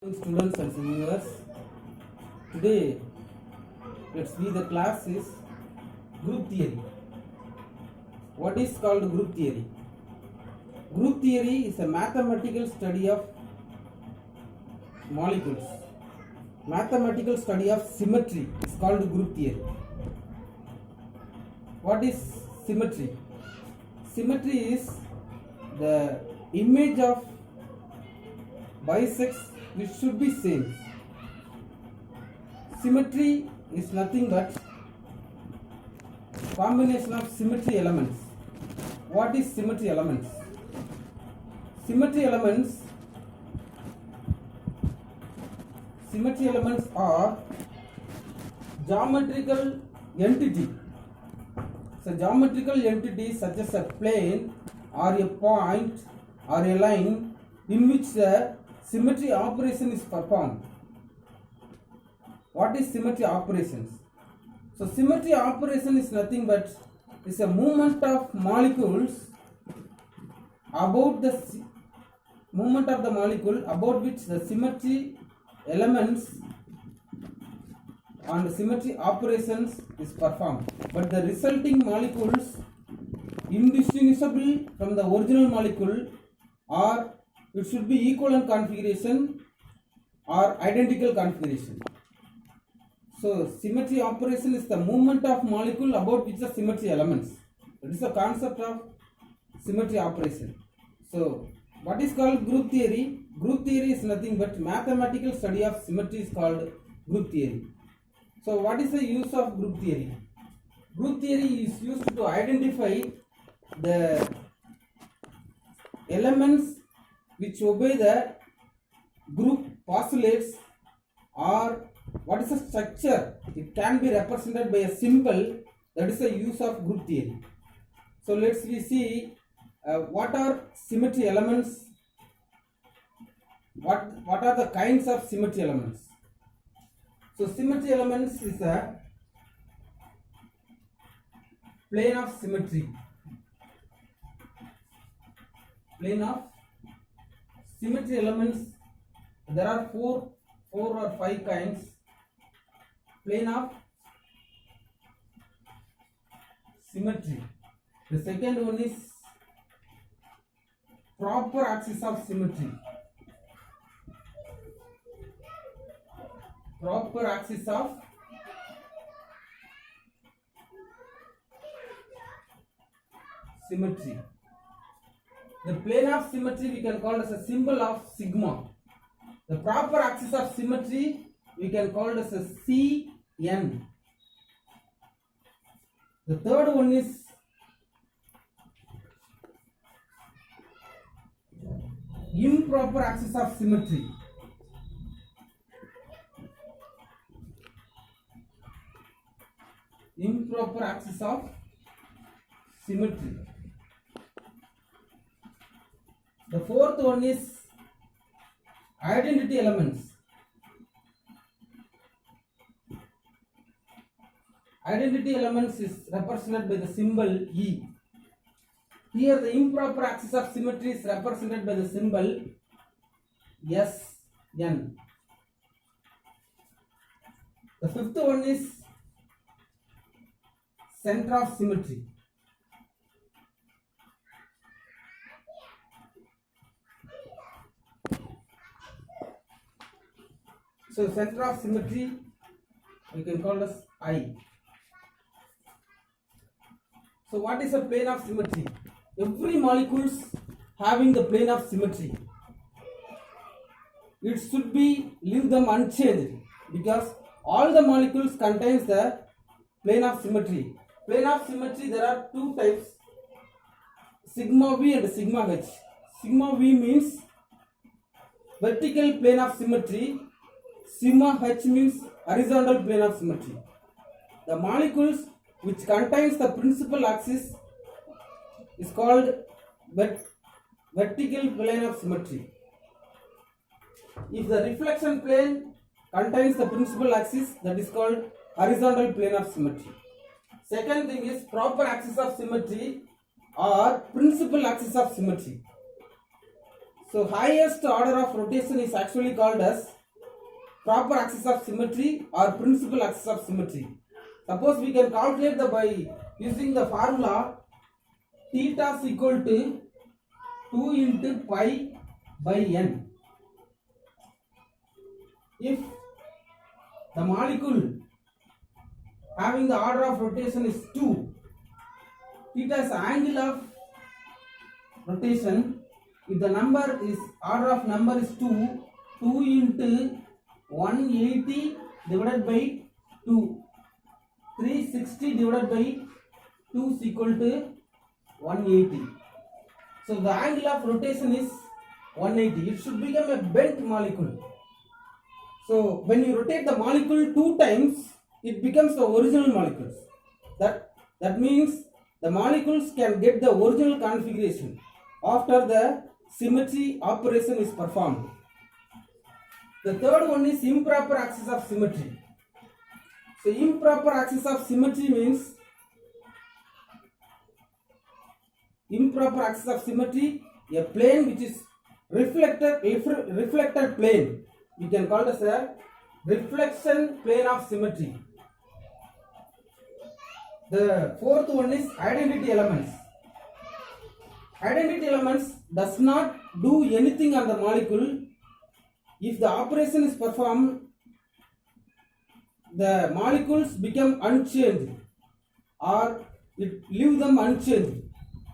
Students and viewers, today let's see the class is group theory. What is called group theory? Group theory is a mathematical study of molecules. Mathematical study of symmetry is called group theory. What is symmetry? Symmetry is the image of bisects which should be same. Symmetry is nothing but combination of symmetry elements. What is symmetry elements? Symmetry elements are geometrical entity. So geometrical entity such as a plane or a point or a line in which the symmetry operation is performed. What is symmetry operations? So symmetry operation is nothing but is a movement of molecules about the movement of the molecule about which the symmetry elements and symmetry operations is performed, but the resulting molecules indistinguishable from the original molecule, or it should be equivalent configuration or identical configuration. So symmetry operation is the movement of molecule about which the symmetry elements. It is the concept of symmetry operation. So what is called group theory? Group theory is nothing but mathematical study of symmetry is called group theory. So what is the use of group theory? Group theory is used to identify the elements which obey the group postulates, or what is the structure. It can be represented by a symbol. That is the use of group theory. So let's see what are symmetry elements. What are the kinds of symmetry elements? So symmetry elements is a plane of symmetry. Plane of symmetry elements, there are four or five kinds. Plane of symmetry. The second one is proper axis of symmetry. Proper axis of symmetry. The plane of symmetry we can call as a symbol of sigma. The proper axis of symmetry we can call as a Cn. The third one is improper axis of symmetry. Improper axis of symmetry. The fourth one is identity elements. Identity elements is represented by the symbol E. Here the improper axis of symmetry is represented by the symbol Sn. The fifth one is center of symmetry. So center of symmetry we can call as I. So what is a plane of symmetry? Every molecules having the plane of symmetry, it should be leave them unchanged, because all the molecules contains the plane of symmetry. Plane of symmetry, there are two types, sigma V and sigma H. Sigma V means vertical plane of symmetry. Sigma H means horizontal plane of symmetry. The molecules which contains the principal axis is called vertical plane of symmetry. If the reflection plane contains the principal axis, that is called horizontal plane of symmetry. Second thing is proper axis of symmetry or principal axis of symmetry. So highest order of rotation is actually called as proper axis of symmetry or principal axis of symmetry. Suppose we can calculate by using the formula theta is equal to 2 into pi by n. If the molecule having the order of rotation is 2, theta's angle of rotation, if the order of number is 2, 2 into 180 divided by 2, 360 divided by 2 is equal to 180. So the angle of rotation is 180. It should become a bent molecule. So when you rotate the molecule 2 times, it becomes the original molecules. That means the molecules can get the original configuration after the symmetry operation is performed. The third one is improper axis of symmetry. So improper axis of symmetry means a plane which is reflected plane. We can call it as a reflection plane of symmetry. The fourth one is identity elements. Identity elements does not do anything on the molecule. If the operation is performed, the molecules become unchanged or it leaves them unchanged.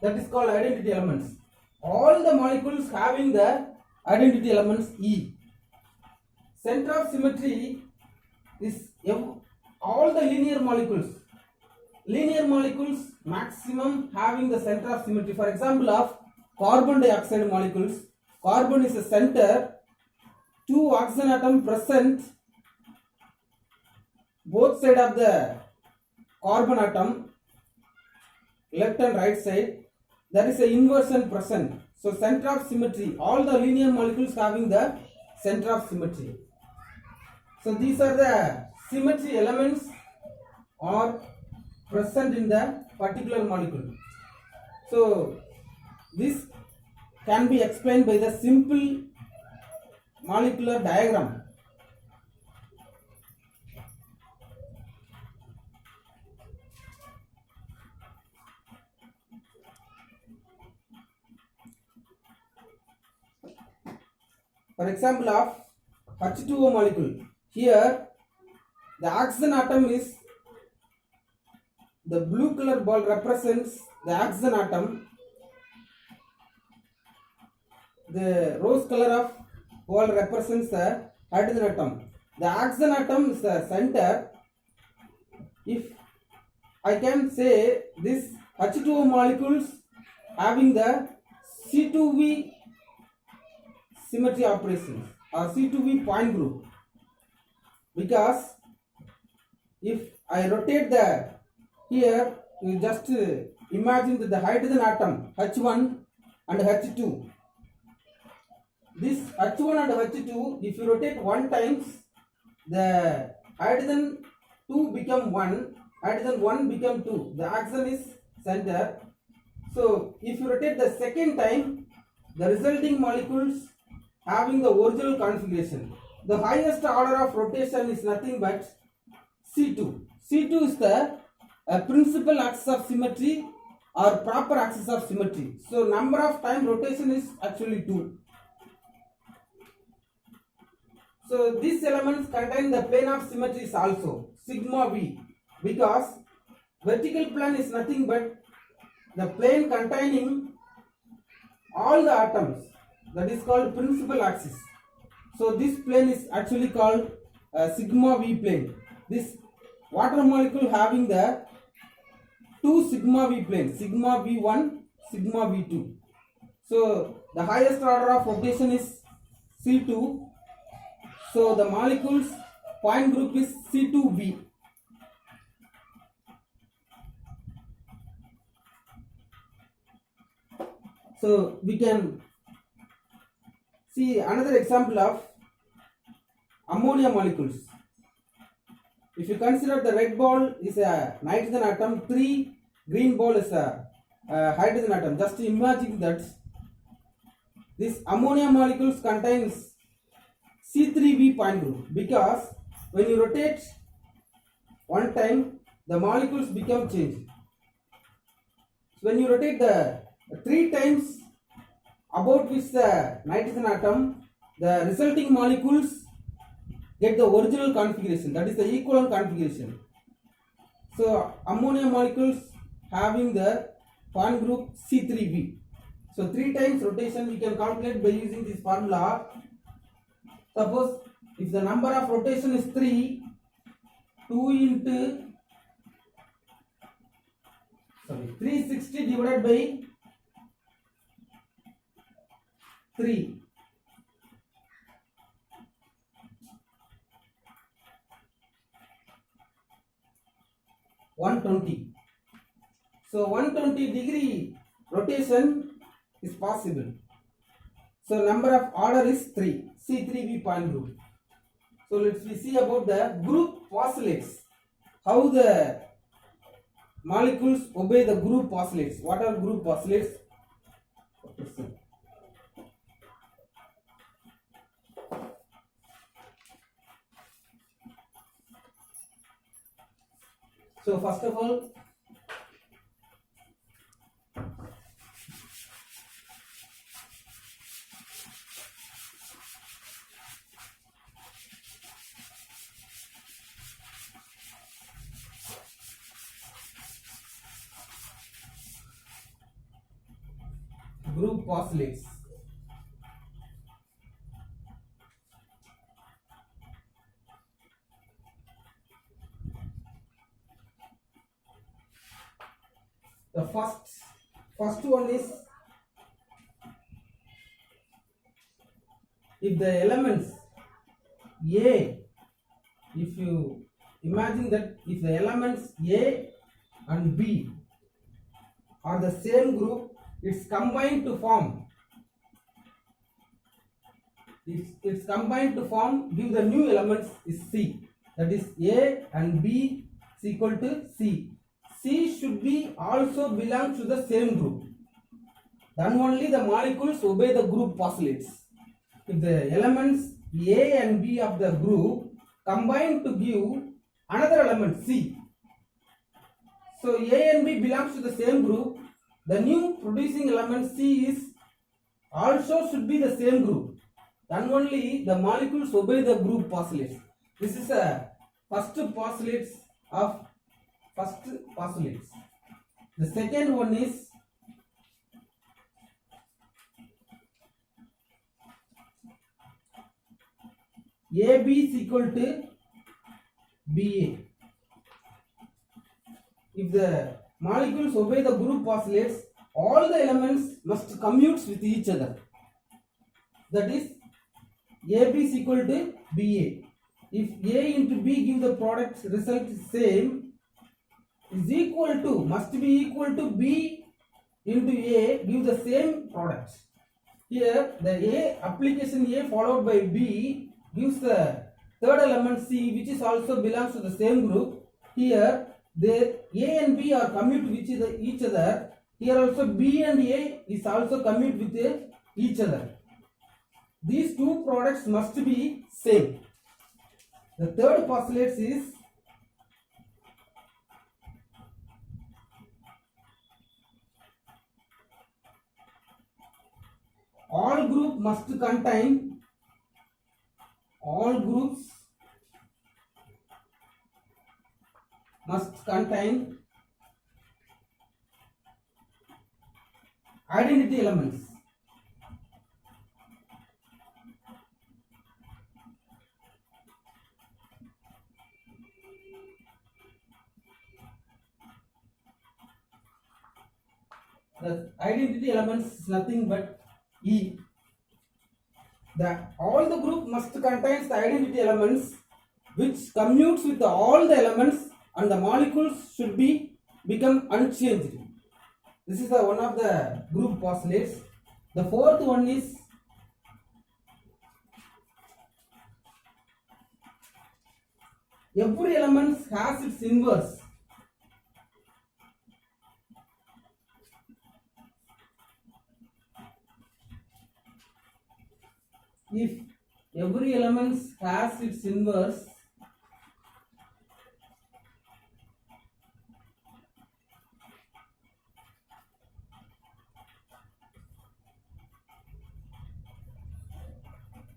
That is called identity elements. All the molecules having the identity elements E. Center of symmetry is all the linear molecules. Linear molecules maximum having the center of symmetry. For example of carbon dioxide molecules, carbon is a center, 2 oxygen atoms present both side of the carbon atom, left and right side. There is a inversion present. So center of symmetry, all the linear molecules having the center of symmetry. So these are the symmetry elements are present in the particular molecule. So this can be explained by the simple molecular diagram. For example of H2O molecule, here the oxygen atom is, the blue color ball represents the oxygen atom, the rose color of ball represents the hydrogen atom. The oxygen atom is the center. If I can say this H2O molecules having the C2V symmetry operations or C2V point group, because if I rotate here, you just imagine that the hydrogen atom H1 and H2, this H1 and H2, if you rotate 1 times, the hydrogen 2 become 1, hydrogen 1 become 2, the oxygen is center. So if you rotate the second time, the resulting molecules having the original configuration. The highest order of rotation is nothing but C2. C2 is the principal axis of symmetry or proper axis of symmetry. So number of time rotation is actually 2. So these elements contain the plane of symmetry is also sigma v, because vertical plane is nothing but the plane containing all the atoms, that is called principal axis. So this plane is actually called sigma v plane. This water molecule having the 2 sigma v planes, sigma v1, sigma v2. So the highest order of rotation is C2. So the molecule's point group is C2V. So we can see another example of ammonia molecules. If you consider the red ball is a nitrogen atom, 3 green ball is a hydrogen atom. Just imagine that This ammonia molecules contains C3V point group because when you rotate one time, the molecules become changed. So when you rotate the 3 times about which the nitrogen atom, the resulting molecules get the original configuration, that is the equivalent configuration. So ammonia molecules having the point group C3V. So 3 times rotation we can calculate by using this formula. Suppose if the number of rotation is 3, 2 into 360 divided by 3. (120). So 120-degree rotation is possible. So number of order is 3, C3V point group. So let's see about the group postulates. How the molecules obey the group postulates. What are group postulates? So first of all, group postulates. The first one is, if the elements A, if you imagine that if the elements A and B are the same group, it's combined to form. It's combined to form, give the new elements is C. That is A and B is equal to C. C should be also belongs to the same group. Then only the molecules obey the group postulates. If the elements A and B of the group combine to give another element C. So A and B belongs to the same group. The new producing element C is also should be the same group. Then only the molecules obey the group postulates. This is a first postulates. The second one is AB is equal to BA. If the molecules obey the group postulates, all the elements must commute with each other. That is, AB is equal to BA. If A into B give the product result same, is equal to, must be equal to B into A give the same product. Here the A, application A followed by B gives the third element C, which is also belongs to the same group. Here the A and B are commute with each other. Here also B and A is also commute with each other. These two products must be same. The third postulate is all groups must contain identity elements. The identity elements is nothing but E. All the group must contain the identity elements which commutes with all the elements, and the molecules should become unchanged. This is one of the group postulates. The fourth one is every element has its inverse. every element has its inverse.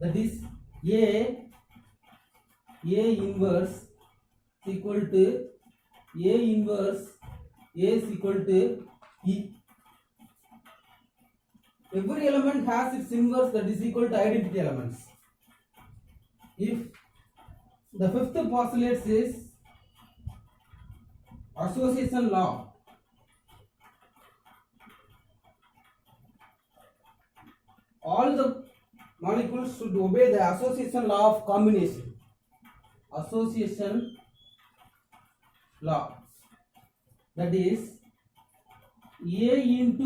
That is A inverse is equal to A inverse A is equal to E. Every element has its inverse that is equal to identity elements. If the fifth postulate says association law, all the molecules should obey the association law of combination. Association law, that is A into